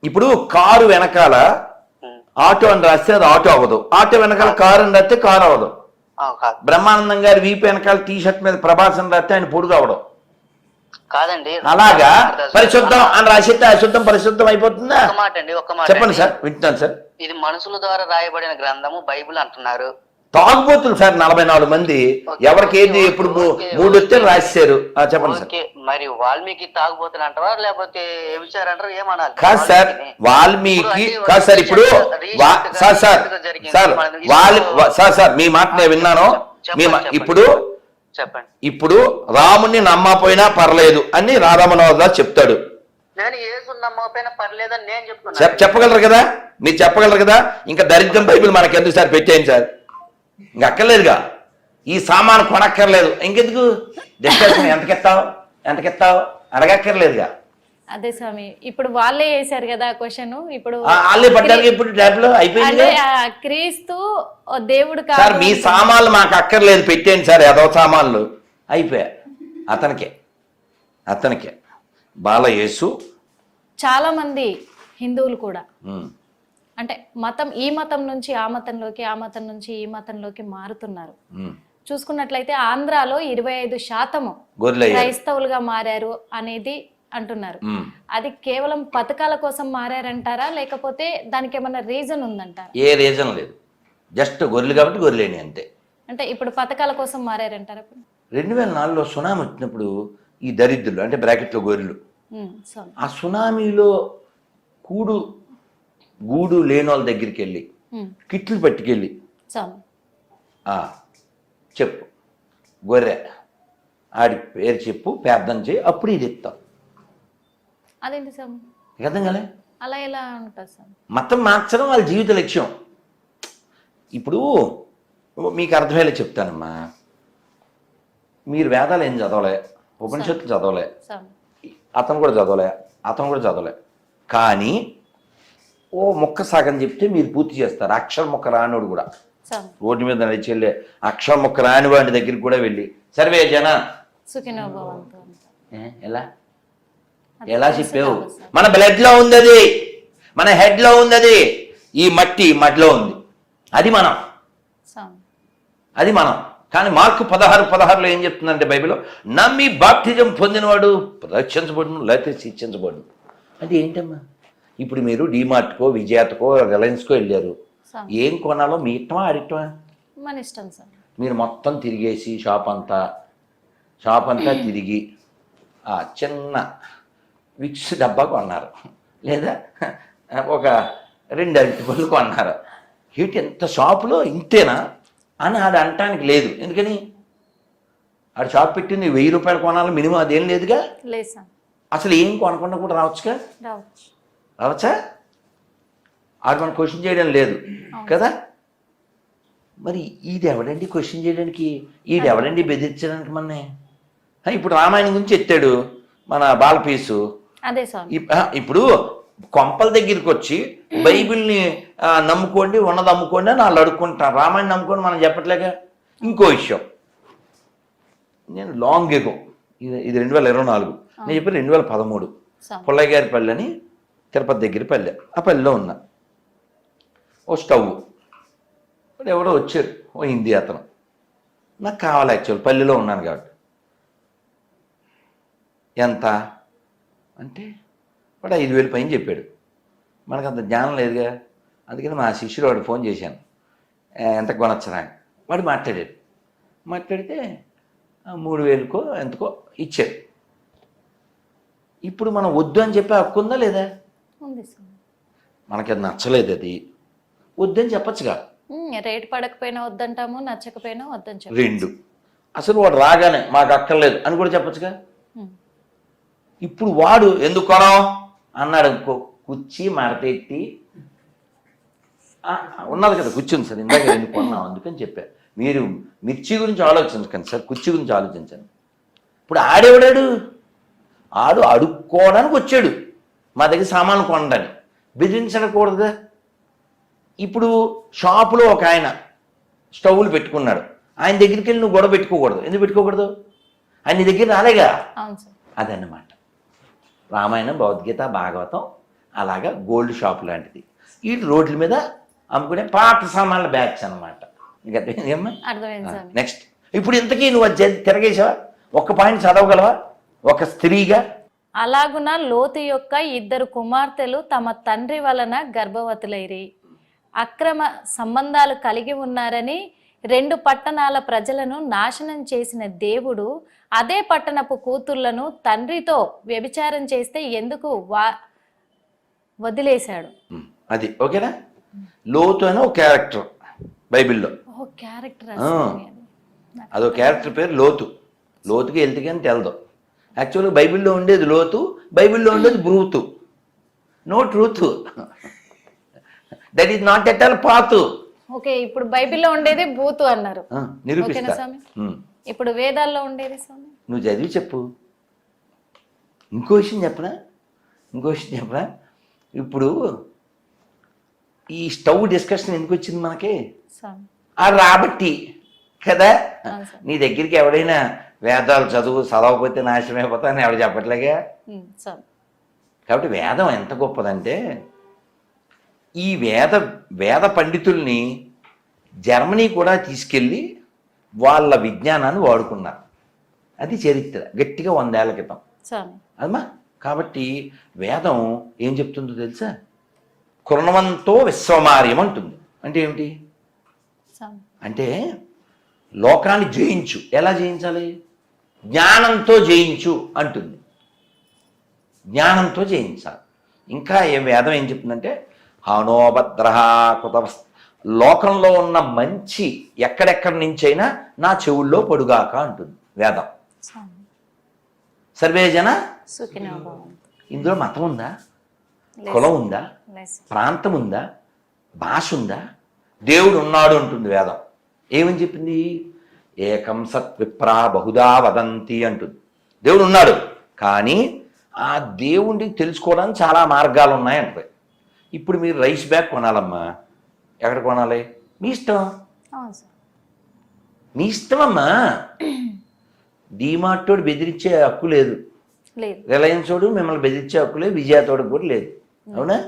ఇప్పుడు కారు వెనకాల ఆటో అని రాస్తే అది ఆటో అవ్వదు, ఆటో వెనకాల కారు అని రాస్తే కారు అవ్వదు. బ్రహ్మానందం గారి వీపు వెనకాల టీ షర్ట్ మీద ప్రభాస్ అని రాస్తే ఆయన పొడుగు అవడం కాదండి. అలాగా పరిశుద్ధం అని రాసిస్తే అశుద్ధం పరిశుద్ధం అయిపోతుందా? చెప్పండి సార్, వింటున్నాను సార్. ఇది మనుషుల ద్వారా రాయబడిన గ్రంథము బైబిల్ అంటున్నారు. తాగుబోతులు సార్ 44 మంది, ఎవరికి ఏది ఎప్పుడు 3 వస్తే రాశారు. చెప్పండి సార్. మరి వాల్మీకి తాగుబోతులు అంటారా లేకపోతే ఏమిచారు అంటారు, ఏమనాలి? కాదు సార్, వాల్మీకి కాదు సార్. ఇప్పుడు sir sir sir sir sir మీ మాట నేను విన్నాను. ఇప్పుడు చెప్పండి. ఇప్పుడు రాముని నమ్మపోయినా పర్లేదు అని రాధామనోహర్ చెప్తాడు. నేను యేసు నమ్మకపోయినా పర్లేదని నేను చెప్తున్నా. చెప్పగలరు కదా, మీరు చెప్పగలరు కదా. ఇంకా దరిద్రం బైబిల్ మనకి ఎందుకు సార్ పెట్టేయండి సార్, ఇంకా అక్కర్లేదుగా. ఈ సామాను కొనక్కర్లేదు, ఇంకెందుకు డిస్కషన్. ఎంతకెత్తావు అడగక్కర్లేదుగా. అదే స్వామి, ఇప్పుడు వాళ్ళే వేశారు కదా క్వశ్చన్. ఇప్పుడు వాళ్ళే పడ్డారు. ఇప్పుడు ట్యాబ్లో అయిపోయింది. క్రీస్తు దేవుడు సార్ మీ సామాన్లు మాకు అక్కర్లేదు, పెట్టేయండి సార్. ఏదో సామాన్లు అయిపోయా. అతనికే బాలయేసు. చాలా మంది హిందువులు కూడా అంటే మతం, ఈ మతం నుంచి ఆ మతంలోకి, ఆ మతం నుంచి ఈ మతంలోకి మారుతున్నారు. చూసుకున్నట్లయితే ఆంధ్రాలో 25% క్రైస్తవులుగా మారారు అనేది అంటున్నారు. అది కేవలం పథకాల కోసం మారారంటారా లేకపోతే దానికి ఏమన్నా రీజన్ ఉందంటారా? ఏ రీజన్ లేదు, జస్ట్ గొర్రెలు కాబట్టి గొర్రెలేని అంతే. అంటే ఇప్పుడు పథకాల కోసం మారారంటారా? 2004లో సునామీ వచ్చినప్పుడు ఈ దరిద్రులు అంటే బ్రాకెట్లో గొర్రెలు, ఆ సునామీలో గూడు లేని వాళ్ళ దగ్గరికి వెళ్ళి కిట్లు పట్టుకెళ్ళి చెప్పు గొర్రె ఆడి పేరు చెప్పు, ప్రార్థన చేయి, అప్పుడు ఇది ఇస్తాం. అదేంటి సార్ అర్థం కాలే? అలా ఎలా ఉంటుంది సార్? మతం మార్చడం వాళ్ళ జీవిత లక్ష్యం. ఇప్పుడు మీకు అర్థమయ్యేలా చెప్తానమ్మా. మీరు వేదాలు ఏం చదవలే, ఉపనిషత్తులు చదవలే, అతను కూడా చదవలే. కానీ ఓ మొక్క సాగని చెప్తే మీరు పూర్తి చేస్తారు. అక్షర మొక్క రానివాడు కూడా, రోడ్డు మీద నడిచి వెళ్ళే అక్షర మొక్క రాని వాడి దగ్గరికి కూడా వెళ్ళి సర్వే జన ఎలా చెప్పావు? మన బ్లడ్ లో ఉంది అది, మన హెడ్ లో ఉంది అది, ఈ మట్టిలో ఉంది. అది మనం. కానీ మార్కు 16:16లో ఏం చెప్తుందంటే బైబిల్లో, నమ్మి బాప్టిజం పొందినవాడు రక్షించబడును లేకపోతే శిక్షించబడును. అంటే ఏంటమ్మా? ఇప్పుడు మీరు డిమార్ట్కో, విజయాతకో, రిలయన్స్కో వెళ్ళారు. ఏం కొనాలో మీ ఇష్టమా ఆడిష్టమా? మన ఇష్టం సార్. మీరు మొత్తం తిరిగేసి షాప్ అంతా తిరిగి ఆ చిన్న విక్స్ డబ్బా కొన్నారు, లేదా ఒక 2 అరటిపళ్ళు కొన్నారు. ఏంటి ఎంత షాపులో ఇంతేనా అని ఆడు అనటానికి లేదు. ఎందుకని ఆడు షాప్ పెట్టింది 1000 రూపాయలు కొనాలి మినిమం, అదేం లేదుగా. అసలు ఏం కొనకుండా కూడా రావచ్చుగా. రావచ్చా? ఆడు మనం క్వశ్చన్ చేయడం లేదు కదా. మరి ఇది ఎవడండి క్వశ్చన్ చేయడానికి, ఈడెవడండి బెదిరించడానికి మనని? ఇప్పుడు రామాయణం గురించి ఎత్తాడు మన బాలపీసు. ఇప్పుడు కొంపల దగ్గరికి వచ్చి బైబిల్ని నమ్ముకోండి, ఉన్నది అమ్ముకోండి అని వాళ్ళు అడుక్కుంటారు. రామాయణం నమ్ముకోండి మనం చెప్పట్లేక. ఇంకో విషయం, నేను లాంగ్ ఎగో, ఇది 2024, నేను చెప్పి 2013 పుల్లయ్య గారి పల్లె అని తిరుపతి దగ్గర పల్లె. ఆ పల్లెలో ఉన్నా. ఓ స్టవ్ ఎవడో వచ్చారు, ఓ హిందీ అతను. నాకు కావాలి యాక్చువల్, పల్లెలో ఉన్నాను కాబట్టి. ఎంత అంటే వాడు 5000 పైన చెప్పాడు. మనకు అంత జ్ఞానం లేదుగా. అందుకని మా శిష్యుడు వాడు ఫోన్ చేశాను, ఎంత కొనొచ్చరా అని. వాడు మాట్లాడితే 3000కో ఎంతకో ఇచ్చారు. ఇప్పుడు మనం వద్దు అని చెప్పే హక్కు ఉందా లేదా? మనకి అది నచ్చలేదు, అది వద్దని చెప్పచ్చుగా. రేటు పడకపోయినా వద్దంటాము, నచ్చకపోయినా వద్దని చెప్పు. 2 అసలు వాడు రాగానే మాకు అక్కర్లేదు అని కూడా చెప్పచ్చుగా. ఇప్పుడు వాడు ఎందుకు కొనం అన్నాడు. కుర్చీ మడతెట్టి ఉన్నది కదా, కూర్చుంది సార్, ఇందాక ఎందుకు కొన్నాం అందుకని చెప్పా. మీరు మిర్చి గురించి ఆలోచించకండి సార్, కుర్చీ గురించి ఆలోచించండి. ఇప్పుడు ఆడు అడుక్కోవడానికి వచ్చాడు మా దగ్గర సామాను కొనడానికి, బెదిరించకూడదుగా. ఇప్పుడు షాపులో ఒక ఆయన స్టవ్లు పెట్టుకున్నాడు, ఆయన దగ్గరికి వెళ్ళి నువ్వు గొడవ పెట్టుకోకూడదు. ఎందుకు పెట్టుకోకూడదు? ఆయన నీ దగ్గర రాలేగా. అదన్నమాట. రామాయణం, భగవద్గీత, భాగవతం అలాగా గోల్డ్ షాప్ లాంటిది. వీటి రోడ్ల మీద అమ్ముకునే పాత సామాన్ల బ్యాగ్స్ అనమాట. ఇంకా అర్థమైందమ్మా? అర్థమైంది స్వామి. నెక్స్ట్, ఇప్పుడు ఇంతకీ నువ్వు అది తిరగేసావా? ఒక్క పాయింట్ చదవగలవా ఒక స్త్రీగా? అలాగున లోతు యొక్క 2 కుమార్తెలు తమ తండ్రి వలన గర్భవతులైరి అక్రమ సంబంధాలు కలిగి ఉన్నారని 2 పట్టణాల ప్రజలను నాశనం చేసిన దేవుడు అదే పట్టణపు కూతుళ్లను తండ్రితో వ్యభిచారం చేస్తే ఎందుకు వదిలేశాడు? అది ఓకేనా? లోతు అని ఒక క్యారెక్టర్ బైబిల్లో. ఓ క్యారెక్టర్. అదో క్యారెక్టర్ పేరు లోతు. లోతుకి వెళ్తే కానీ తెలదు. యాక్చువల్గా బైబిల్లో ఉండేది లోతు, బైబిల్లో ఉండేది బ్రూతు. No truth, that is not at all పాతు. ఓకే, ఇప్పుడు బైబిల్లో ఉండేది బూతు అన్నారు. నిరూపిస్తా. స్వామి, ఇప్పుడు వేదాల్లో ఉండేది స్వామి నువ్వు చదివి చెప్పు. ఇంకో విషయం చెప్పనా? ఇప్పుడు ఈ స్టవ్ డిస్కషన్ ఎందుకు వచ్చింది మనకి? రాబట్టి కదా. నీ దగ్గరికి ఎవడైనా వేదాలు చదవకపోతే నాశనం అయిపోతా అని ఎవడు చెప్పట్లేగా. కాబట్టి వేదం ఎంత గొప్పదంటే ఈ వేద పండితుల్ని జర్మనీ కూడా తీసుకెళ్ళి వాళ్ళ విజ్ఞానాన్ని వాడుకున్నారు. అది చరిత్ర, గట్టిగా 100 ఏళ్ల క్రితం అదమ్మా. కాబట్టి వేదం ఏం చెప్తుందో తెలుసా? కృణవంతో విశ్వమార్యం అంటుంది. అంటే ఏమిటి? అంటే లోకాన్ని జయించు. ఎలా జయించాలి? జ్ఞానంతో జయించు అంటుంది. జ్ఞానంతో జయించాలి. ఇంకా వేదం ఏం చెప్తుందంటే హానోభద్ర కృత లోకంలో ఉన్న మంచి ఎక్కడెక్కడి నుంచైనా నా చెవుల్లో పడుగాక అంటుంది వేదం. సర్వే జన. ఇందులో మతం ఉందా? కులం ఉందా? ప్రాంతం ఉందా? భాష ఉందా? దేవుడు ఉన్నాడు అంటుంది వేదం. ఏమని చెప్పింది? ఏకం సత్ విప్రా బహుదా వదంతి అంటుంది. దేవుడు ఉన్నాడు, కానీ ఆ దేవుడిని తెలుసుకోవడానికి చాలా మార్గాలు ఉన్నాయంటారు. ఇప్పుడు మీరు రైస్ బ్యాగ్ కొనాలమ్మా, ఎక్కడ కొనాలి? మీ ఇష్టం, మీ ఇష్టమమ్మా. డీమార్టోడు బెదిరించే హక్కు లేదు, రిలయన్స్ తోడు మిమ్మల్ని బెదిరించే హక్కు లేదు, విజయతోడు కూడా లేదు. అవునా?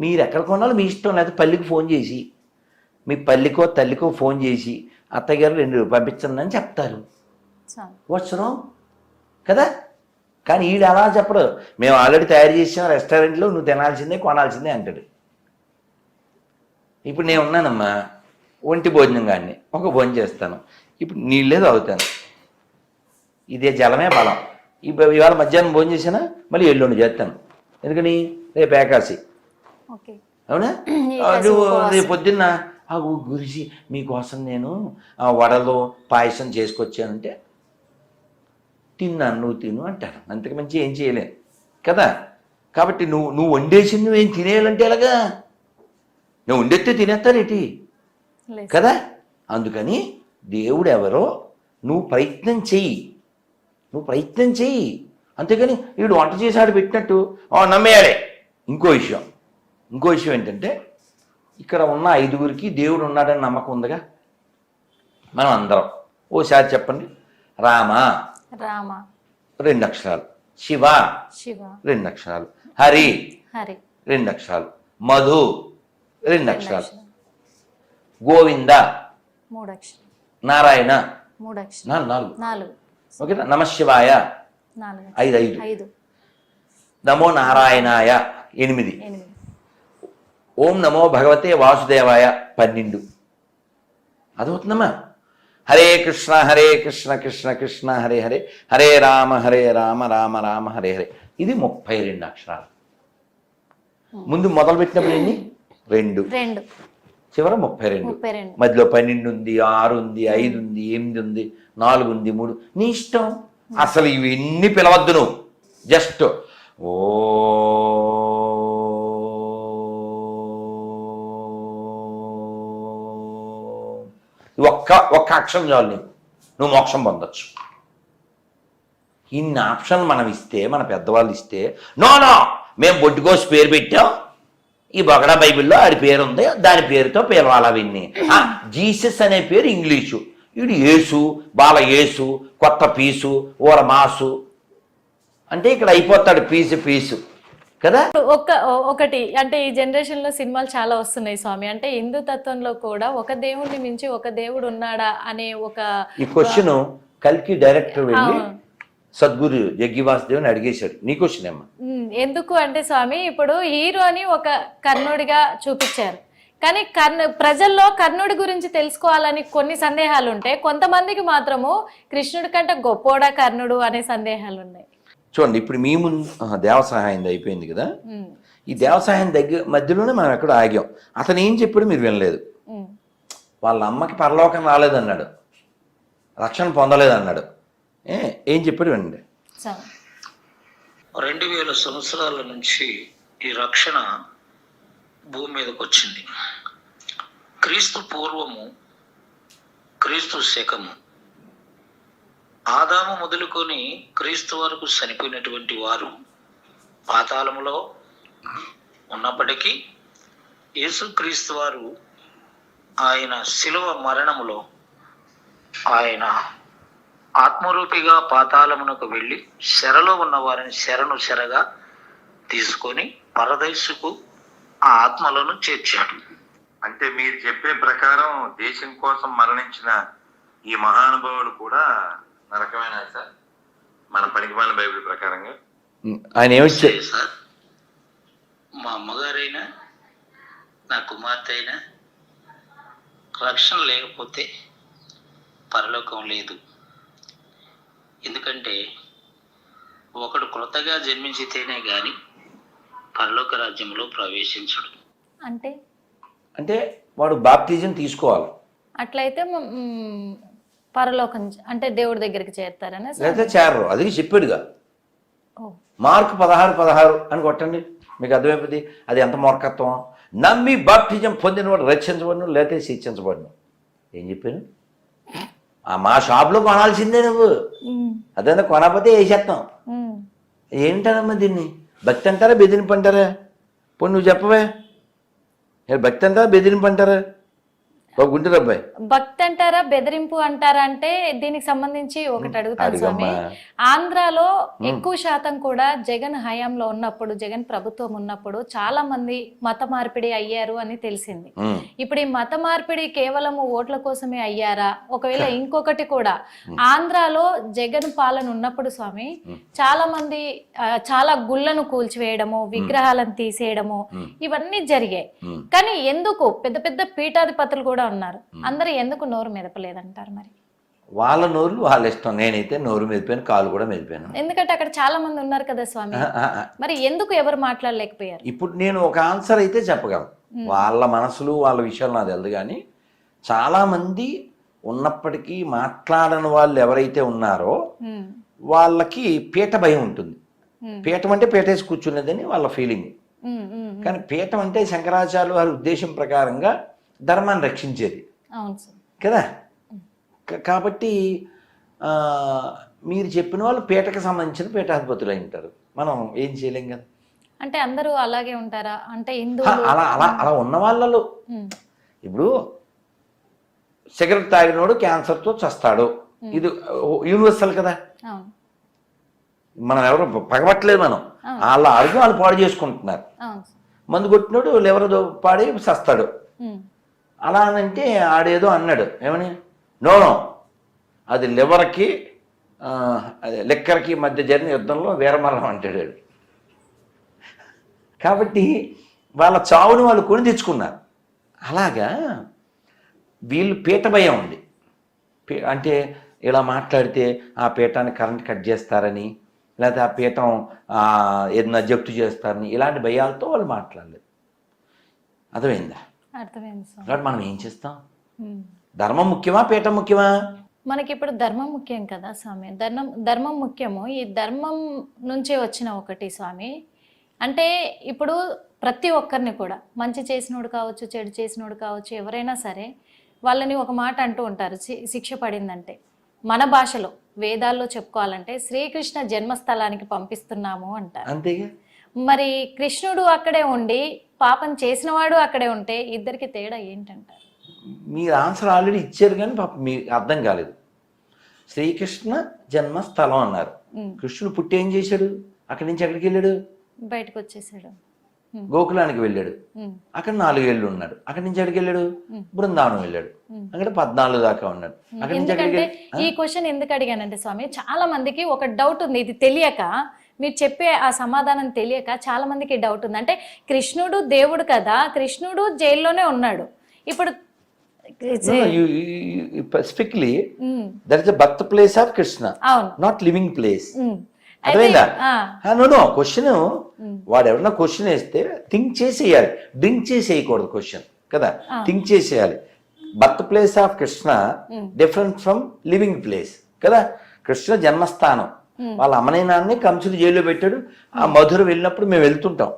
మీరు ఎక్కడ కొనాలో మీ ఇష్టం. లేకపోతే పల్లికి ఫోన్ చేసి, మీ పల్లికో తల్లికో ఫోన్ చేసి అత్తగారు 2 పంపించండి అని చెప్తారు. వాట్స్ రాంగ్ కదా? కానీ వీడు అలా చెప్పడు. మేము ఆల్రెడీ తయారు చేసాం రెస్టారెంట్లో, నువ్వు తినాల్సిందే కొనాల్సిందే అంటాడు. ఇప్పుడు నేను ఉన్నానమ్మా, ఒంటి భోజనం కానీ ఒక భోజనం చేస్తాను. ఇప్పుడు నీళ్ళే తాగుతాను. ఇదే జలమే బలం. ఇవాళ మధ్యాహ్నం భోజనం చేసినా మళ్ళీ ఎల్లుండి చేస్తాను. ఎందుకని? రేపు ఏకాశి. అవునా? రేపు పొద్దున్న గురిసి మీకోసం నేను వడలో పాయసం చేసుకొచ్చానంటే తిన్నాను, నువ్వు తిను అంటాను. అంతకు మంచి ఏం చేయలేను కదా. కాబట్టి నువ్వు వండేసింది నువ్వేం తినేయాలంటే ఎలాగా? నువ్వు వండేస్తే తినేస్తానేటి కదా. అందుకని దేవుడు ఎవరో నువ్వు ప్రయత్నం చెయ్యి, అంతేగాని వీడు వంట చేసాడు పెట్టినట్టు నమ్మేయాలి. ఇంకో విషయం ఏంటంటే ఇక్కడ ఉన్న 5గురికి దేవుడు ఉన్నాడని నమ్మకం ఉందిగా. మనం అందరం ఓసారి చెప్పండి. రామ 2 అక్షరాలు, శివ 2 అక్షరాలు, హరి 2 అక్షరాలు, మధు 2 అక్షరాలు, గోవింద 3 అక్షరాలు, నారాయణ 3 అక్షరాలు, 4 ఓకేనా? నమశివాయ 5 నమో నారాయణాయ 8 ఓం నమో భగవతే వాసుదేవాయ 12 అదవుతుందమ్మా. హరే కృష్ణ కృష్ణ కృష్ణ హరే హరే, హరే రామ రామ రామ హరే హరే. ఇది 32 అక్షరాలు. ముందు మొదలు పెట్టినప్పుడు ఎన్ని? 2, చివర 32. మధ్యలో 12 ఉంది, 6 ఉంది, 5 ఉంది, 8 ఉంది, 4 ఉంది, 3. నీ ఇష్టం. అసలు ఇవన్నీ పిలవద్దు నువ్వు. జస్ట్ ఓ ఒక్క అక్షరం చాలు, నువ్వు మోక్షం పొందొచ్చు. ఇన్ని ఆప్షన్లు మనం ఇస్తే, మన పెద్దవాళ్ళు ఇస్తే, నో మేము బొడ్డుకోసి పేరు పెట్టాం, ఈ బొగడా బైబిల్లో ఆడి పేరు ఉంది, దాని పేరుతో పిలవాలా విన్ని. జీసస్ అనే పేరు ఇంగ్లీషు, వీడు యేసు, బాల యేసు, కొత్త పీసు, ఊర మాసు. అంటే ఇక్కడ అయిపోతాడు పీసు కదా. ఒకటి అంటే ఈ జనరేషన్ లో సినిమాలు చాలా వస్తున్నాయి స్వామి. అంటే హిందూ తత్వంలో కూడా ఒక దేవుడిని మించి ఒక దేవుడు ఉన్నాడా అనే ఒక ఈ క్వశ్చన్ కల్కి డైరెక్టర్ వెళ్ళి సద్గురు జగ్గి వాసుదేవ్ని అడిగేశాడు. నీ క్వశ్చన్ ఏమ్మా? ఎందుకు అంటే స్వామి ఇప్పుడు హీరో అని ఒక కర్ణుడిగా చూపించారు, కానీ ప్రజల్లో కర్ణుడి గురించి తెలుసుకోవాలని కొన్ని సందేహాలు ఉంటాయి. కొంతమందికి మాత్రము కృష్ణుడి కంటే గొప్పోడా కర్ణుడు అనే సందేహాలు ఉన్నాయి. చూడండి, ఇప్పుడు మీ ముందు దేవసహాయం అయిపోయింది కదా, ఈ దేవసహాయం మధ్యలోనే మనం ఎక్కడ ఆగాం. అతను ఏం చెప్పాడు మీరు వినలేదు. వాళ్ళ అమ్మకి పరలోకం రాలేదన్నాడు, రక్షణ పొందలేదన్నాడు. ఏం చెప్పాడు వినండి. 2000 సంవత్సరాల నుంచి ఈ రక్షణ భూమి మీదకి వచ్చింది. క్రీస్తు పూర్వము, క్రీస్తు శకము, ఆదాము మొదలుకొని క్రీస్తు వరకు చనిపోయినటువంటి వారు పాతాళములో ఉన్నప్పటికీ యేసుక్రీస్తు వారు ఆయన శిలువ మరణములో ఆయన ఆత్మరూపిగా పాతాళమునకు వెళ్ళి శరలో ఉన్న వారిని శరగా తీసుకొని పరదైసుకు ఆ ఆత్మలను చేర్చాడు. అంటే మీరు చెప్పే ప్రకారం దేశం కోసం మరణించిన ఈ మహానుభావుడు కూడా నరకమైన సార్, మన పనికిమాలిన బైబిల్ ప్రకారంగా? ఆయన ఏమొచ్చారు సార్, మా అమ్మగారైనా నా కుమార్తె అయినా రక్షణ లేకపోతే పరలోకం లేదు. ఎందుకంటే ఒకడు క్రొత్తగా జన్మించితేనే గాని పరలోక రాజ్యంలో ప్రవేశించడు. అంటే వాడు బాప్తిజం తీసుకోవాలి. అట్లయితే పరలోకం అంటే దేవుడి దగ్గరికి చేరుతారనే లేకపోతే చేరరు. అది చెప్పాడుగా. మార్కు 16:16 అని కొట్టండి, మీకు అర్థమైపోతుంది అది ఎంత మూర్ఖత్వం. నమ్మి బాప్టిజం పొందినవాడు రక్షించబడును, లేకపోతే శిక్షించబడును. ఏం చెప్పాను? మా షాప్లో కొనాల్సిందే నువ్వు, అదంతా కొనకపోతే వేసేస్తాం. ఏంటనమ్మా దీన్ని? భక్తి అంటారా బెదిరింపు అంటారా? పోనీ నువ్వు చెప్పవే, భక్తి అంటారా బెదిరింపు అంటారా? గుంటూరు అబ్బాయి, భక్తి అంటారా బెదిరింపు అంటారా అంటే దీనికి సంబంధించి ఒకటి అడుగుతాను స్వామి. ఆంధ్రాలో ఎక్కువ శాతం కూడా జగన్ హయాంలో ఉన్నప్పుడు, జగన్ ప్రభుత్వం ఉన్నప్పుడు చాలా మంది మత మార్పిడి అయ్యారు అని తెలిసింది. ఇప్పుడు ఈ మత మార్పిడి కేవలం ఓట్ల కోసమే అయ్యారా? ఒకవేళ ఇంకొకటి కూడా, ఆంధ్రాలో జగన్ పాలన ఉన్నప్పుడు స్వామి చాలా మంది చాలా గుళ్ళను కూల్చివేయడము, విగ్రహాలను తీసేయడము ఇవన్నీ జరిగాయి. కానీ ఎందుకు పెద్ద పెద్ద పీఠాధిపతులు కూడా ఉన్నారు, అందరూ ఎందుకు నోరు మెదపలేదంటారు? మరి వాళ్ళ నోరు వాళ్ళ ఇష్టం. నేనైతే నోరు మెదిపాను, కాలు కూడా మెదిపాను. ఎందుకంటే అక్కడ చాలా మంది ఉన్నారు కదా స్వామి, మరి ఎందుకు ఎవరు మాట్లాడలేకపోయారు? ఇప్పుడు నేను ఒక ఆన్సర్ అయితే చెప్పగలను. వాళ్ళ మనసులు వాళ్ళ విషయాలు నాకు తెలియదు, కానీ చాలా మంది ఉన్నప్పటికీ మాట్లాడని వాళ్ళు ఎవరైతే ఉన్నారో వాళ్ళకి పీఠ భయం ఉంటుంది. పీఠం అంటే పీఠేసి కూర్చున్నదని వాళ్ళ ఫీలింగ్. కానీ పీఠం అంటే శంకరాచార్యులు వారి ఉద్దేశం ప్రకారంగా ధర్మాన్ని రక్షించేది కదా. కాబట్టి మీరు చెప్పిన వాళ్ళు పీఠకు సంబంధించిన పీఠాధిపతులు అయి ఉంటారు, మనం ఏం చేయలేం కదా. అంటే అందరూ అలాగే ఉంటారా? అంటే అలా అలా అలా ఉన్న వాళ్ళలో ఇప్పుడు సిగరెట్ తాగినోడు క్యాన్సర్తో చస్తాడు, ఇది యూనివర్సల్ కదా. మనం ఎవరు పగబట్టలేదు, మనం వాళ్ళ ఆరోగ్యం వాళ్ళు పాడు చేసుకుంటున్నారు. మందు కొట్టినోడు లివర్ పాడి చస్తాడు. అలా అంటే ఆడేదో అన్నాడు, ఏమని? నో, అది లివర్కి లిక్కర్కి మధ్య జరిగిన యుద్ధంలో వీరమరణం అంటాడు. కాబట్టి వాళ్ళ చావుని వాళ్ళు కొని తెచ్చుకున్నారు. అలాగా వీళ్ళు పీఠ భయం ఉంది. అంటే ఇలా మాట్లాడితే ఆ పీఠాన్ని కరెంట్ కట్ చేస్తారని, లేకపోతే ఆ పీఠం ఏదైనా జప్తు చేస్తారని, ఇలాంటి భయాలతో వాళ్ళు మాట్లాడలేదు. అర్థమైందా? కాబట్టి మనం ఏం చేస్తాం? ధర్మం ముఖ్యమా పీఠం ముఖ్యమా? మనకి ఇప్పుడు ధర్మం ముఖ్యం కదా స్వామి. ధర్మం ముఖ్యము. ఈ ధర్మం నుంచే వచ్చిన ఒకటి స్వామి. అంటే ఇప్పుడు ప్రతి ఒక్కరిని కూడా, మంచి చేసినోడు కావచ్చు, చెడు చేసినోడు కావచ్చు, ఎవరైనా సరే వాళ్ళని ఒక మాట అంటూ ఉంటారు, శిక్ష పడిందంటే మన భాషలో వేదాల్లో చెప్పుకోవాలంటే శ్రీకృష్ణ జన్మస్థలానికి పంపిస్తున్నాము అంటారు. అంతేగా. మరి కృష్ణుడు అక్కడే ఉండి పాపం చేసినవాడు అక్కడే ఉంటే ఇద్దరికి తేడా ఏంటంటారు? మీరు ఆన్సర్ ఆల్రెడీ ఇచ్చారు, కానీ పాపం మీకు అర్థం కాలేదు. శ్రీకృష్ణ జన్మస్థలం అన్నారు. కృష్ణుడు పుట్టి ఏం చేశాడు? అక్కడి నుంచి ఎక్కడికి వెళ్ళాడు? బయటకు వచ్చేసాడు. గోకులానికి వెళ్ళాడు. అక్కడ 4 ఏళ్ళు ఉన్నాడు. అక్కడి నుంచి ఎక్కడికి వెళ్ళాడు? బృందావనం వెళ్ళాడు. అక్కడ 14 దాకా ఉన్నాడు. అక్కడి నుంచి ఎందుకంటే ఈ క్వశ్చన్ ఎందుకు అడిగానంటే స్వామి, చాలా మందికి ఒక డౌట్ ఉంది. ఇది తెలియక, మీరు చెప్పే ఆ సమాధానం తెలియక చాలా మందికి డౌట్ ఉంది. అంటే కృష్ణుడు దేవుడు కదా, కృష్ణుడు జైల్లోనే ఉన్నాడు. ఇప్పుడు specifically that is the birth place of Krishna, అవును, నాట్ లివింగ్ ప్లేస్. అయితే అర్థమైందా? నో క్వశ్చన్ వాడు ఎవరన్నా క్వశ్చన్ వేస్తే థింక్ చేసేయాలి, డ్రింక్ చేసేయకూడదు క్వశ్చన్ కదా, థింక్ చేసేయాలి. Birth place of Krishna different from living place కదా. కృష్ణ జన్మస్థానం, వాళ్ళ అమ్మని నాన్ని కంసుడు జైల్లో పెట్టాడు. ఆ మధుర వెళ్ళినప్పుడు మేము వెళ్తుంటాం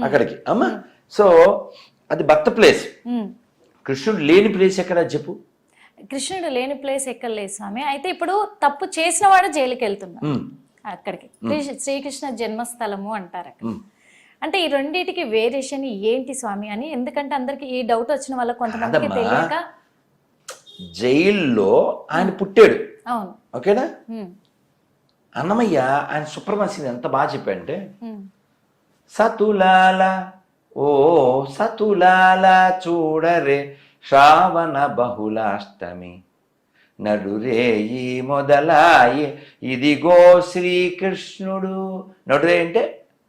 అక్కడికి అమ్మ. సో అది బర్త్ ప్లేస్. కృష్ణుడు లేని ప్లేస్ ఎక్కడ చెప్పు? కృష్ణుడు లేని ప్లేస్ ఎక్కడ లేదు స్వామి. అయితే ఇప్పుడు తప్పు చేసిన వాడు జైలుకి వెళ్తున్నాడు, అక్కడికి శ్రీకృష్ణ జన్మస్థలము అంటారు అక్కడ. అంటే ఈ రెండింటికి వేరియేషన్ ఏంటి స్వామి అని, ఎందుకంటే అందరికి ఈ డౌట్ వచ్చిన వాళ్ళకి కొంతమందికి తెలియక. జైల్లో ఆయన పుట్టాడు, అవును, ఓకేనా. అన్నమయ్య ఆయన సుప్రమణ్యం ఎంత బాగా చెప్పాడంటే, సతులాల ఓ సతులాల చూడరే శ్రావణ బహుళాష్టమి నడురేయి మొదలాయి ఇదిగో శ్రీకృష్ణుడు. నడురే అంటే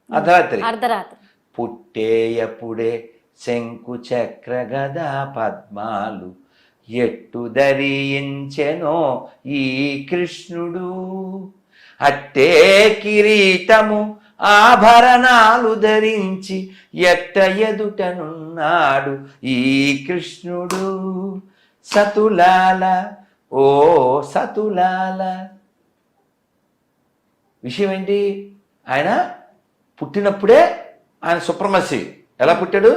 అర్ధరాత్రి, అర్ధరాత్రి. పుట్టేయప్పుడే శంకు చక్ర గదా పద్మాలు ఎట్టు ధరించెనో ఈ కృష్ణుడు. అట్టే కిరీటము ఆభరణాలు ధరించి ఎట్ట ఎదుటనున్నాడు ఈ కృష్ణుడు. సతులాల ఓ సతులాల. విషయం ఏంటి? ఆయన పుట్టినప్పుడే ఆయన సుప్రమసి. ఎలా పుట్టాడు?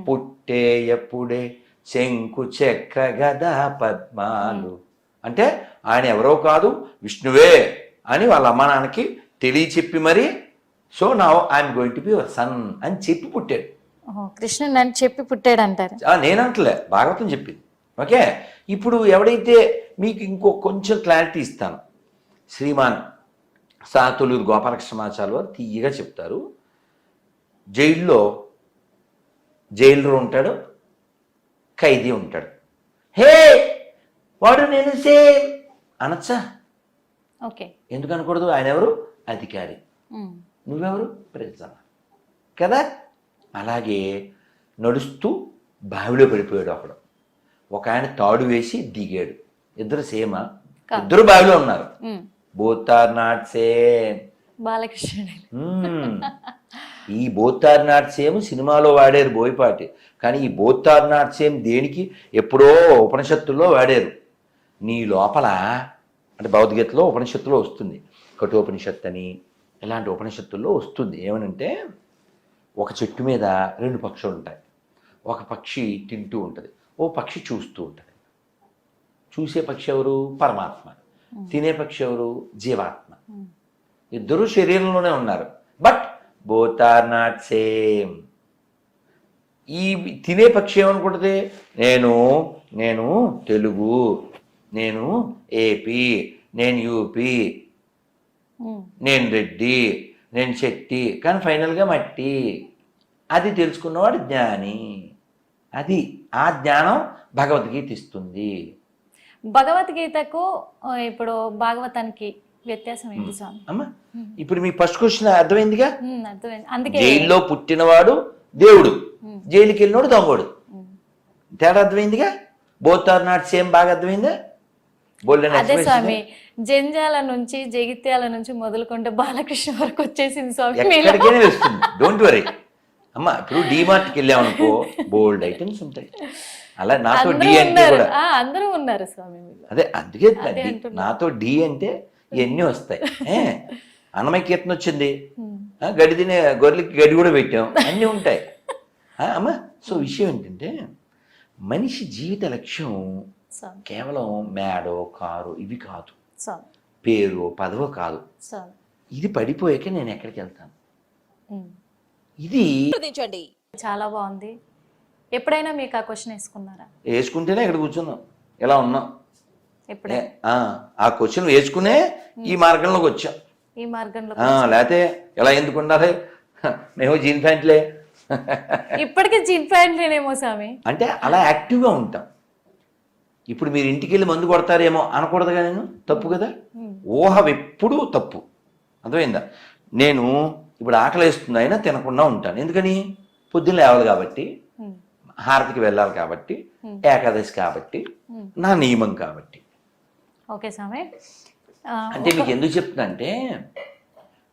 పుట్టేయప్పుడే శంకు చక్ర గదా పద్మాలు. అంటే ఆయన ఎవరో కాదు, విష్ణువే అని వాళ్ళ అమ్మ నాన్నకి తెలియచెప్పి మరి, so now I'm going to be your son అని చెప్పి పుట్టాడు. కృష్ణుడు అని చెప్పి పుట్టాడు అంటారు. నేనంటలే, భాగవతం చెప్పింది. ఓకే, ఇప్పుడు ఎవడైతే మీకు ఇంకో కొంచెం క్లారిటీ ఇస్తాను. శ్రీమాన్ సాతులూరు గోపాలకృష్ణమాచార్య వారు తీయగా చెప్తారు. జైల్లో ఉంటాడు, ఖైదీ ఉంటాడు. హే వాడు నేను సేమ్ అనొచ్చా? ఓకే, ఎందుకు అనకూడదు? ఆయన ఎవరు? అధికారి, నువ్వెవరు? ప్రజల కదా. అలాగే నడుస్తూ బావిలో పడిపోయాడు అక్కడ. ఒక ఆయన తాడు వేసి దిగాడు. ఇద్దరు సేమా? ఇద్దరు బావిలో ఉన్నారు. Both are not same. బాలకృష్ణుడు. ఈ బోత్ ఆర్ నాట్ సేమ్ సినిమాలో వాడారు బోయపాటి, కానీ ఈ బోత్ ఆర్ నాట్ సేమ్ దేనికి? ఎప్పుడో ఉపనిషత్తుల్లో వాడారు. నీ లోపల అంటే భగవద్గీతలో ఉపనిషత్తులో వస్తుంది, కఠోపనిషత్తు అని ఇలాంటి ఉపనిషత్తుల్లో వస్తుంది. ఏమనంటే ఒక చెట్టు మీద 2 పక్షులు ఉంటాయి. ఒక పక్షి తింటూ ఉంటుంది, ఓ పక్షి చూస్తూ ఉంటుంది. చూసే పక్షి ఎవరు? పరమాత్మ. తినే పక్షి ఎవరు? జీవాత్మ. ఇద్దరు శరీరంలోనే ఉన్నారు, but both are not same. ఈ తినే పక్షి ఏమనుకుంటుంది? నేను తెలుగు, నేను ఏపీ, నేను యూపీ, నేను రెడ్డి, నేను శెట్టి, కానీ ఫైనల్గా మట్టి. అది తెలుసుకున్నవాడు జ్ఞాని. అది ఆ జ్ఞానం భగవద్గీత ఇస్తుంది. భగవద్గీతకు ఇప్పుడు భాగవతానికి వ్యత్యాసం ఏంటి స్వామి? అమ్మా, ఇప్పుడు మీ ఫస్ట్ క్వశ్చన్ అర్థమైందిగా. అర్థమైంది. అందుకే జైల్లో పుట్టినవాడు దేవుడు, జైలుకి వెళ్ళినోడు దొంగోడు. తేడా అర్థమైందిగా. Both are not same. బాగా అర్థమైందా? అదే స్వామి, జంజాల నుంచి జగిత్యాల నుంచి మొదలుకుంటే బాలకృష్ణ వరకు వచ్చేసింది స్వామి. ఎక్కడికైనా వస్తుంది, డోంట్ వరీ అమ్మా. ఇప్పుడు డిమార్ట్కి వెళ్ళామనుకో, బోల్డ్ ఐటమ్స్ ఉంటాయి. అలా నాతో డి అంటే కూడా అందరూ ఉన్నారు స్వామి. అదే అందుకే నాతో డి అంటే ఇవన్నీ వస్తాయి. అన్నమయ్య కీర్తన వచ్చింది, గడి తినే గొర్రెలకి గడి కూడా పెట్టాం, అన్నీ ఉంటాయి అమ్మా. సో విషయం ఏంటంటే మనిషి జీవిత లక్ష్యం కేవలం మేడో కారు ఇవి కాదు, పేరు పదవో కాదు. ఇది పడిపోయాక నేను ఎక్కడికి వెళ్తాను? ఇది చాలా బాగుంది. ఎప్పుడైనా మీకు ఆ క్వశ్చన్ వేసుకున్నారా? వేసుకుంటేనే ఇక్కడ కూర్చున్నాం, ఎలా ఉన్నాం. ఎప్పుడే ఆ క్వశ్చన్ వేసుకునే ఈ మార్గంలోకి వచ్చాం. ఈ మార్గంలో లేకపోతే ఎలా ఎందుకు ఉండాలి, మేము జీన్ ప్యాంట్లే ఇప్పటికే జీన్ ప్యాంట్లేనేమో స్వామి. అంటే అలా యాక్టివ్గా ఉంటాం. ఇప్పుడు మీరు ఇంటికి వెళ్ళి మందు కొడతారేమో అనకూడదుగా, నేను తప్పు కదా. ఊహ ఎప్పుడూ తప్పు, అర్థమైందా. నేను ఇప్పుడు ఆకలి వేస్తుంది అయినా తినకుండా ఉంటాను. ఎందుకని? పొద్దున్న లేవాలి కాబట్టి, హారతికి వెళ్ళాలి కాబట్టి, ఏకాదశి కాబట్టి, నా నియమం కాబట్టి. ఓకే స్వామి. అంటే మీకు ఎందుకు చెప్తున్నా అంటే,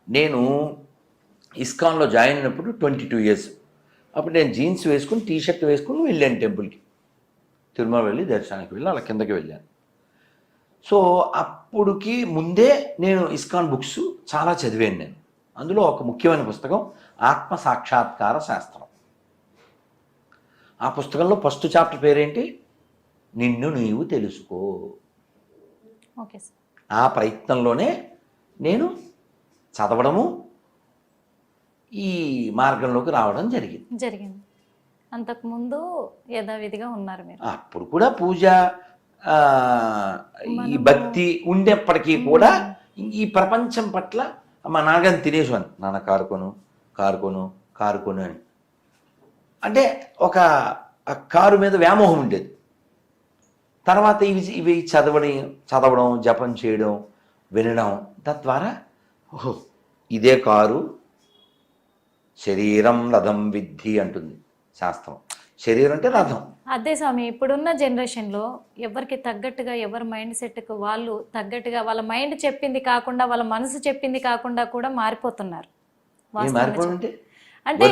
నేను ఇస్కాన్లో జాయిన్ అయినప్పుడు 22 years. అప్పుడు నేను జీన్స్ వేసుకుని టీషర్ట్ వేసుకుని వెళ్ళాను టెంపుల్కి. తిరుమల వెళ్ళి దర్శనానికి వెళ్ళి అలా కిందకి వెళ్ళాను. సో అప్పుడుకి ముందే నేను ఇస్కాన్ బుక్స్ చాలా చదివాను నేను. అందులో ఒక ముఖ్యమైన పుస్తకం ఆత్మ సాక్షాత్కార శాస్త్రం. ఆ పుస్తకంలో ఫస్ట్ చాప్టర్ పేరేంటి? నిన్ను నీవు తెలుసుకో. Okay sir. ఆ ప్రయత్నంలోనే నేను చదవడము, ఈ మార్గంలోకి రావడం జరిగింది. అంతకుముందు యథావిధిగా ఉన్నారు మీరు. అప్పుడు కూడా పూజ, ఈ భక్తి ఉండేప్పటికీ కూడా ఈ ప్రపంచం పట్ల మా నాన్నగారిని తినేసాను. నాన్న కారుకొను అని. అంటే ఒక కారు మీద వ్యామోహం ఉండేది. తర్వాత ఇవి చదవడం, జపం చేయడం, వినడం, తద్వారా ఓహో ఇదే కారు, శరీరం రథం విద్ధి అంటుంది శాస్త్రం. శరీరం అంటే రథం. అదే స్వామి, ఇప్పుడున్న జనరేషన్లో ఎవరికి తగ్గట్టుగా, ఎవరి మైండ్ సెట్కు వాళ్ళు తగ్గట్టుగా, వాళ్ళ మైండ్ చెప్పింది కాకుండా, వాళ్ళ మనసు చెప్పింది కాకుండా కూడా మారిపోతున్నారు. మారిపోతుంటే అంటే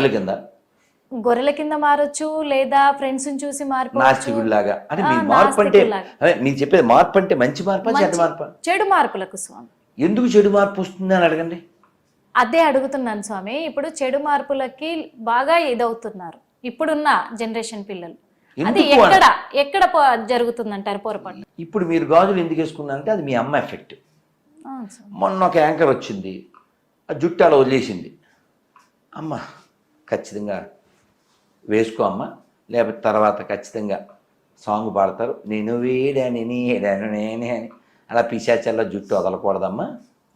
గొర్రెల కింద మారొచ్చు, లేదా ఫ్రెండ్స్ చూసి నాస్తికుడిలాగా. అంటే మీ మార్పు అంటే మీరు చెప్పేది మార్పు అంటే మంచి మార్పా చెడ్డ మార్పా? చెడు మార్పులకు స్వామి. ఎందుకు చెడు మార్పు వస్తుంది అని అడగండి. అదే అడుగుతున్నాను స్వామి. ఇప్పుడు చెడు మార్పులకి బాగా ఇదవుతున్నారు ఇప్పుడున్న జనరేషన్ పిల్లలు. అది ఎక్కడ జరుగుతుందంటారు పొరపాటు? ఇప్పుడు మీరు గాజులు ఎందుకు వేసుకున్నారంటే అది మీ అమ్మ ఎఫెక్ట్. మొన్న ఒక యాంకర్ వచ్చింది, ఆ జుట్టు అలా వదిలేసింది. అమ్మ ఖచ్చితంగా వేసుకో అమ్మ, లేకపోతే తర్వాత ఖచ్చితంగా సాంగ్ పాడతారు, నేను వేడాను నేడాను నేనే అని. అలా పిశాచల్లా జుట్టు వదలకూడదమ్మా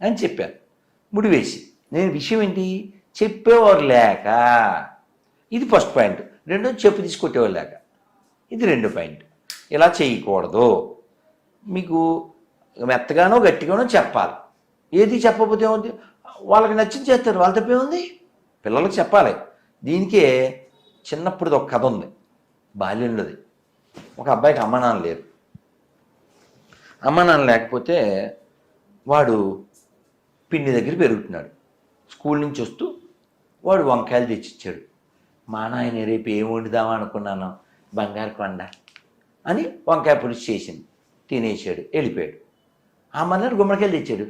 అని చెప్పాను. ముడి వేసి నేను విషయం ఏంటి చెప్పేవారు లేక, ఇది ఫస్ట్ పాయింట్. రెండో చెప్పు తీసుకొట్టేవారు లేక, ఇది 2 పాయింట్. ఇలా చేయకూడదు, మీకు మెత్తగానో గట్టిగానో చెప్పాలి. ఏది చెప్పకపోతే ఏముంది, వాళ్ళకి నచ్చింది చేస్తారు, వాళ్ళ తప్పే ఉంది. పిల్లలకు చెప్పాలి. దీనికే చిన్నప్పుడు ఒక కథ ఉంది, బాల్యంలోది. ఒక అబ్బాయికి అమ్మ నాన్న లేరు. అమ్మ నాన్న లేకపోతే వాడు పిన్ని దగ్గర పెరుగుతున్నాడు. స్కూల్ నుంచి వస్తూ వాడు వంకాయలు తెచ్చిచ్చాడు. మా నాయన రేపు ఏం వండుదామా అనుకున్నాను, బంగారు కొండ అని వంకాయ పులుసు చేసింది, తినేసాడు, వెళ్ళిపోయాడు. ఆ మన్నాడు గుమ్మడికాయలు తెచ్చాడు,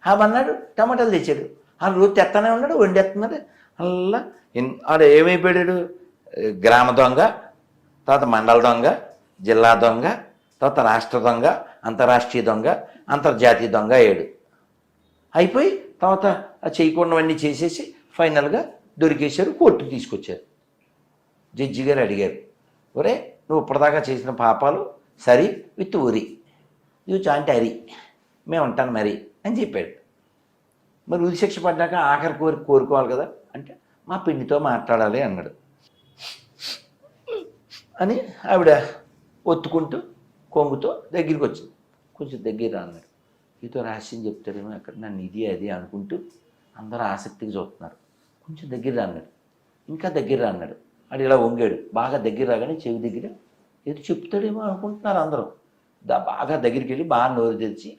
ఆ మన్నాడు టమాటాలు తెచ్చాడు. ఆ రోజు తెత్తనే ఉన్నాడు, వండేస్తున్నాడు. అలా ఆడ ఏమైపోయాడు, గ్రామ దొంగ, తర్వాత మండల దొంగ, జిల్లా దొంగ, తర్వాత రాష్ట్ర దొంగ, అంతర్రాష్ట్రీయ దొంగ, అంతర్జాతీయ దొంగ అయ్యాడు. అయిపోయి తర్వాత చేయకుండావన్నీ చేసేసి ఫైనల్గా దొరికేశారు, కోర్టుకు తీసుకొచ్చారు. జడ్జి గారు అడిగారు, ఒరే నువ్వు ఇప్పటిదాకా చేసిన పాపాలు సరి విత్ ఊరి, ఇవి చాంటి అరి మేము ఉంటాను మరి అని చెప్పాడు. మరి ఉరి శిక్ష పడ్డాక ఆఖరి కోరుకోవాలి కదా అంటే, మా పిన్నితో మాట్లాడాలి అన్నాడు. అని ఆవిడ ఒత్తుకుంటూ కొంగుతో దగ్గరికి వచ్చింది. కొంచెం దగ్గర అన్నాడు. ఈతో రహస్యం చెప్తాడేమో అక్కడ, నన్ను ఇది అది అనుకుంటూ అందరూ ఆసక్తిగా చూస్తున్నారు. కొంచెం దగ్గర అన్నాడు. ఇంకా దగ్గర అన్నాడు. అది ఇలా వంగాడు. బాగా దగ్గర రాగానే చెవి దగ్గర ఏదో చెప్తాడేమో అనుకుంటున్నారు అందరూ. బాగా దగ్గరికి వెళ్ళి బాగా నోరు తెరిచి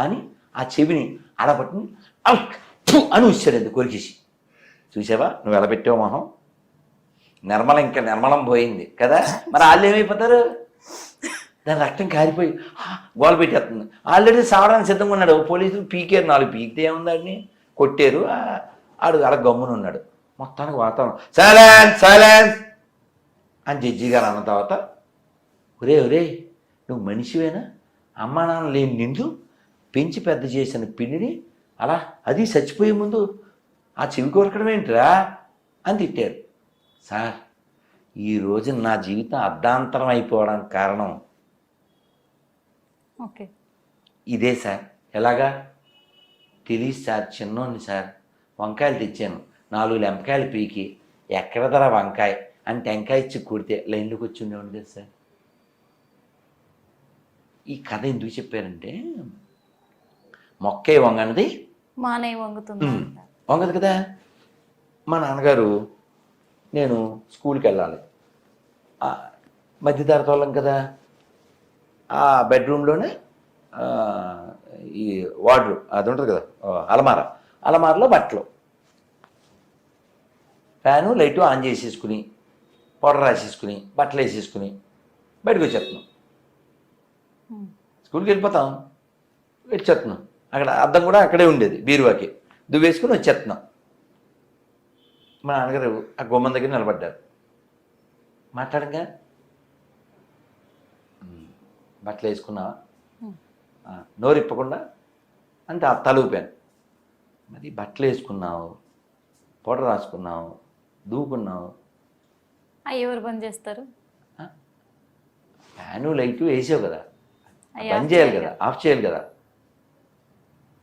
అని ఆ చెవిని అడపట్టుని అని వచ్చాడు. అది కొరికేసి, చూసావా నువ్వు ఎలా పెట్టావు మొహం, నిర్మలం పోయింది కదా. మరి వాళ్ళు ఏమైపోతారు, దాని రక్తం కారిపోయి గోల పెట్టేస్తుంది. ఆల్రెడీ సావడానికి సిద్ధంగా ఉన్నాడు. పోలీసులు పీకారు, 4 పీకితే ఏముందని కొట్టారు. ఆడు అలా గమ్మున ఉన్నాడు. మొత్తానికి వాతావరణం సైలెన్స్ అని జడ్జి గారు అన్న తర్వాత, ఒరే నువ్వు మనిషివేనా, అమ్మా నాన్న లేని నిండు పెంచి పెద్ద చేసిన పిన్నిని అలా అది చచ్చిపోయే ముందు ఆ చెవి కొరకడం ఏంటిరా అని తిట్టారు. సార్ ఈరోజు నా జీవితం అర్ధాంతరం అయిపోవడానికి కారణం ఓకే ఇదే సార్. ఎలాగా తెలియదు సార్, చిన్నోడిని సార్. వంకాయలు తెచ్చాను, 4 లెంపకాయలు పీకి ఎక్కడ ధర వంకాయ అని టెంకాయ ఇచ్చి కొడితే లైన్లోకి వచ్చి ఉండేవాడు కదా సార్. ఈ కథ ఎందుకు చెప్పారంటే మొక్కే వంగనది మానే వంగుతుంది. వంగదు కదా. మా నాన్నగారు నేను స్కూల్కి వెళ్ళాలి, మధ్యతరగతి వాళ్ళం కదా. ఆ బెడ్రూమ్లోనే ఈ వార్డ్రోబ్ అది ఉంటుంది కదా, అలమారలో బట్టలు, ఫ్యాను లైటు ఆన్ చేసేసుకుని పౌడర్ రాసేసుకుని బట్టలు వేసేసుకుని బయటకు వచ్చేస్తున్నాం. స్కూల్కి వెళ్ళిపోతాం, వచ్చేస్తున్నాం. అక్కడ అద్దం కూడా అక్కడే ఉండేది, బీరువాకి దువ్వేసుకుని వచ్చేస్తున్నాం. మా నాన్నగారు ఆ గుమ్మం దగ్గర నిలబడ్డారు. మాట్లాడంగా బట్టలు వేసుకున్నావా, నోరిప్పకుండా అంటే ఆ తలూపాను. మరి బట్టలు వేసుకున్నావు, పౌడర్ రాసుకున్నావు, దూకున్నావు, ఎవరు బంద్ చేస్తారు? ఫ్యాను లైటు వేసావు కదా, బంద్ చేయాలి కదా, ఆఫ్ చేయాలి కదా.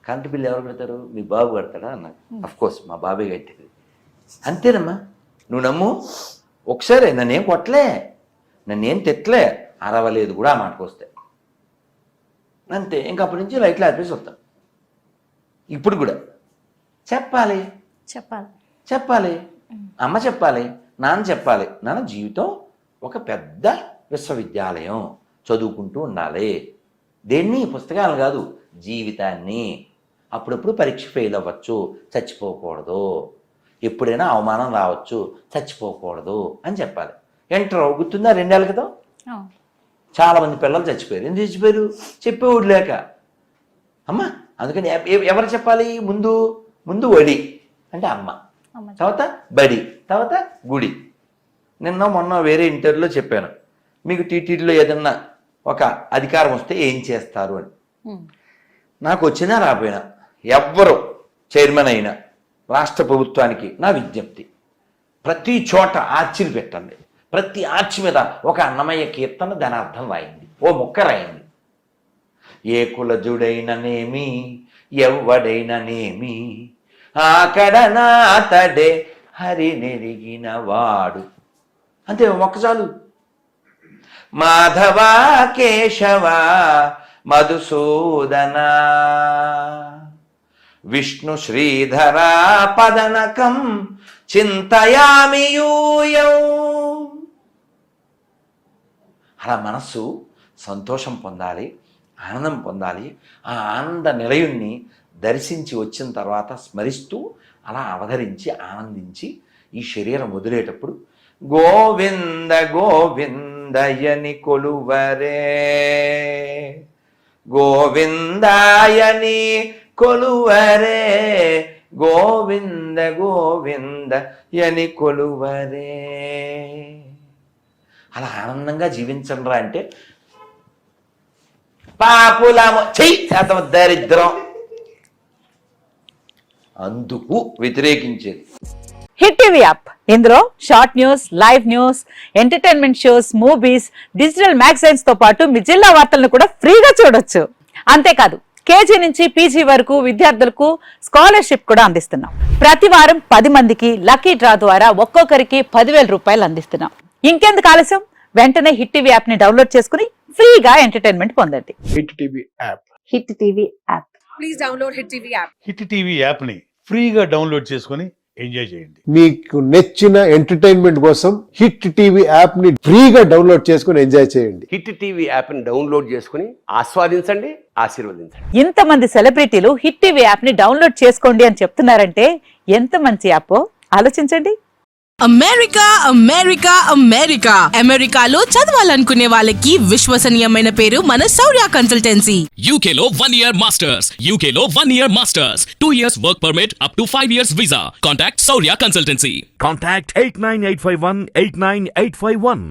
కరెంటు బిల్లు ఎవరు కడతారు? మీ బాబు కడతాడా అన్నారు. అఫ్కోర్స్ మా బాబే కట్టేది. అంతేనమ్మా, నువ్వు నమ్ము. ఒకసారి నన్నేం కొట్టలే, నన్నేం తిట్టలే, అరవలేదు కూడా ఆ మాటకు వస్తే. అంతే. ఇంకా అప్పటి నుంచి లైట్లు ఆపేసి వస్తాం. ఇప్పుడు కూడా చెప్పాలి, అమ్మ చెప్పాలి, నాన్న చెప్పాలి. నాన్న జీవితం ఒక పెద్ద విశ్వవిద్యాలయం, చదువుకుంటూ ఉండాలి. దేన్ని? పుస్తకాలు కాదు, జీవితాన్ని. అప్పుడప్పుడు పరీక్ష ఫెయిల్ అవ్వచ్చు, చచ్చిపోకూడదు. ఎప్పుడైనా అవమానం రావచ్చు, చచ్చిపోకూడదు అని చెప్పాలి. ఎంటర్ గుర్తుందా 2 ఏళ్ళ క్రితం చాలామంది పిల్లలు చచ్చిపోయారు. ఎందుకు చచ్చిపోయారు? చెప్పేవాడు లేక. అమ్మ అందుకని ఎవరు చెప్పాలి? ముందు వడి అంటే అమ్మ, తర్వాత బడి, తర్వాత గుడి. మొన్న వేరే ఇంటర్వ్యూలో చెప్పాను, మీకు టీటీడీలో ఏదన్నా ఒక అధికారం వస్తే ఏం చేస్తారు అని. నాకు వచ్చినా రాపోయినా ఎవ్వరు చైర్మన్ అయినా రాష్ట్ర ప్రభుత్వానికి నా విజ్ఞప్తి, ప్రతి చోట ఆర్చిలు పెట్టండి. ప్రతి ఆర్చి మీద ఒక అన్నమయ్య కీర్తన దాని అర్థం రాయింది, ఓ ముక్క రాయింది. ఏ కులజుడైననేమి ఎవ్వడైననేమి ఆకడనా అతడే హరి నెరిగిన వాడు. అంతే, మొక్క చాలు. మాధవ కేశవ మధుసూదన విష్ణు శ్రీధర పదనకం చింతయామి యూయం. అలా మనస్సు సంతోషం పొందాలి, ఆనందం పొందాలి. ఆ ఆనంద నిలయుణ్ణి దర్శించి వచ్చిన తర్వాత స్మరిస్తూ అలా అవధరించి ఆనందించి ఈ శరీరం వదిలేటప్పుడు గోవింద గోవిందయని కొలువరే, గోవిందాయని కొలువరే, గోవింద గోవిందయని కొలువరే. అలా ఆనందంగా జీవించండిరా అంటే పాపులము శాతం దరిద్రం, అందుకు వ్యతిరేకించేది. హిట్ టీవీ యాప్, ఇందులో short news, live news, entertainment shows, movies, digital magazines తో పాటు మీ జిల్లా వార్తలను కూడా ఫ్రీగా చూడొచ్చు. అంతేకాదు కేజీ నుంచి పీజీ వరకు విద్యార్థులకు స్కాలర్షిప్ కూడా అందిస్తున్నాం. ప్రతి వారం 10 మందికి లక్కీ డ్రా ద్వారా ఒక్కొక్కరికి 10,000 రూపాయలు అందిస్తున్నాం. ఇంకెందుకు ఆలస్యం, వెంటనే హిట్ టీవీ యాప్ ని డౌన్లోడ్ చేసుకుని ఫ్రీగా ఎంటర్టైన్మెంట్ పొందండి. Hit TV app. Hit TV app. Please download hit TV app. Hit TV app ని ఫ్రీగా డౌన్లోడ్ చేసుకుని ఎంజాయ్ చేయండి. మీకు నచ్చిన ఎంటర్టైన్మెంట్ కోసం హిట్ టీవీ యాప్ ని ఫ్రీగా డౌన్లోడ్ చేసుకుని ఎంజాయ్ చేయండి. హిట్ టీవీ యాప్ ని డౌన్లోడ్ చేసుకుని ఆస్వాదించండి, ఆశీర్వదించండి. ఇంతమంది సెలబ్రిటీలు హిట్ టీవీ యాప్ ని డౌన్లోడ్ చేసుకోండి అని చెప్తున్నారంటే ఎంత మంచి యాప్ ఆలోచించండి. అమెరికా అమెరికా అమెరికా అమెరికాలో చదవాలనుకునే వాళ్ళకి విశ్వసనీయమైన పేరు మన శౌర్య కన్సల్టెన్సీ. UK లో 1 year masters. UK లో 1 year masters. 2 years work permit up to 5 years visa. Contact Saurya Consultancy. Contact 89851 89851.